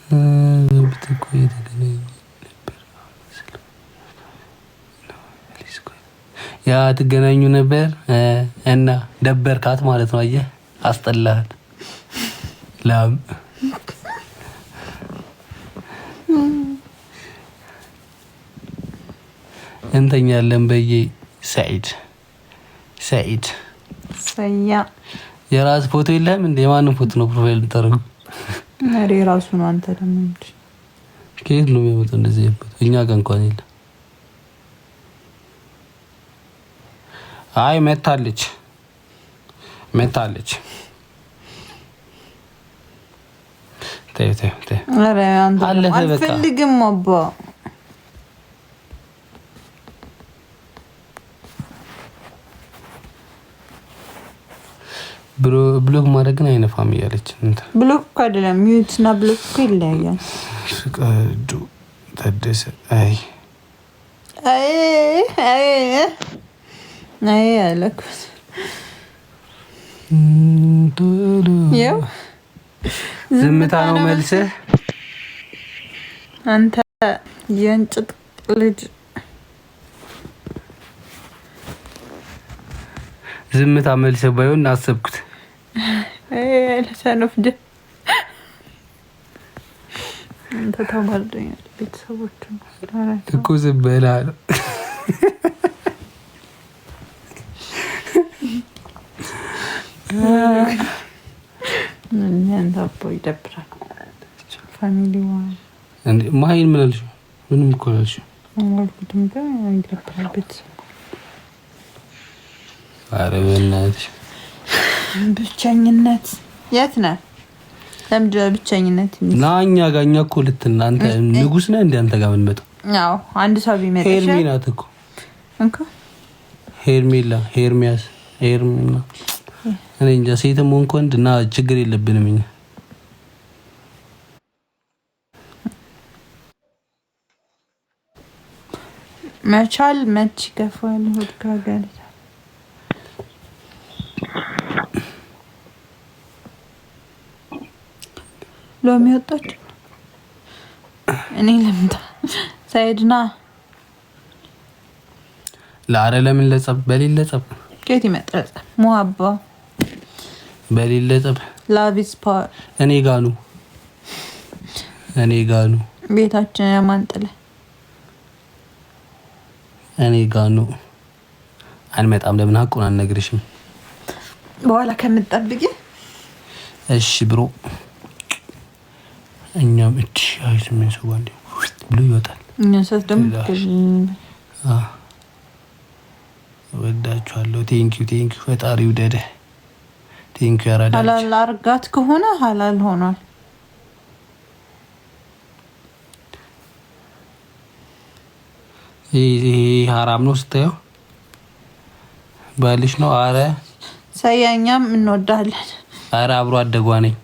ብትቆ የተገናኘ ነበር ያ ትገናኙ ነበር እና ደበርካት ማለት ነው። አየህ አስጠላህ ላም እንተኛለን በየ ሰዒድ ሰያ የራስ ፎቶ የለም እንዴ? የማንን ፎቶ ነው ፕሮፋይል የምታደርገው? ማሪ ራሱ ነው። አንተ ደግሞ እንዴ ከየት ነው የሚመጣው እንደዚህ ፎቶ? እኛ ጋር እንኳን የለም። አይ መታለች ተይ አረ አንተ አልፈልግም አባ ብሎክ ማድረግ ግን አይነፋም እያለች እንት ብሎክ አይደለም ሚዩት እና ብሎክ ይለያያል። ፍቃዱ ታደሰ አይ አለኩት ያው ዝምታ ነው መልስህ። አንተ የእንጭጥ ልጅ ዝምታ መልስህ ባይሆን አሰብኩት። ለሰነፍ ደ አንተ ተባልደኛል። ቤተሰቦች እኮ ዝም በላ ነው አንተ አቦ ይደብራል። ፋሚሊ እንዴ ማይን ምን አልሽ? ምንም እኮ አልሽ። አልኩትም ግን ይደብራል ቤተሰብ። ኧረ በእናትሽ ብቸኝነት የት ነህ? ለምንድን ነው ብቸኝነት? ና እኛ ጋር እኛ እኮ ልትና አንተ ንጉስ ነህ እንደ አንተ ጋር ምን መጣው? አዎ አንድ ሰው ቢመጣ ሄርሜላ እኮ እንካ ሄርሜላ ሄርሚያስ ሄርሜላ እኔ እንጃ ሴትም ሆንኩ ወንድ እና ችግር የለብንም እኛ። መቻል መች ይከፋል ሆድ ካገለታ ሎሚ ወጣች። እኔ ለምታ ሳይድና ላረ ለምን ለጸብ በሌለ ጸብ ከየት ይመጣል? ሙሀባ በሌለ ጸብ ላቪስ ፓር እኔ ጋኑ ቤታችን ያማንጥለ እኔ ጋኑ አንመጣም። ለምን ሀቁን አልነግርሽም? በኋላ ከምትጠብቂ እሺ ብሮ እኛም እቺ አይስምን ሰው አንዴ ብሎ ይወጣል። እኛስ ደግሞ ወዳችኋለሁ። ቴንኪው ፈጣሪ ውደደ። ቴንኪው ያራዳች ሐላል አርጋት ከሆነ ሐላል ሆኗል። ይሄ ሐራም ነው ስታየው ባልሽ ነው። አረ ሰያኛም እንወዳለን። አረ አብሮ አደጓ ነኝ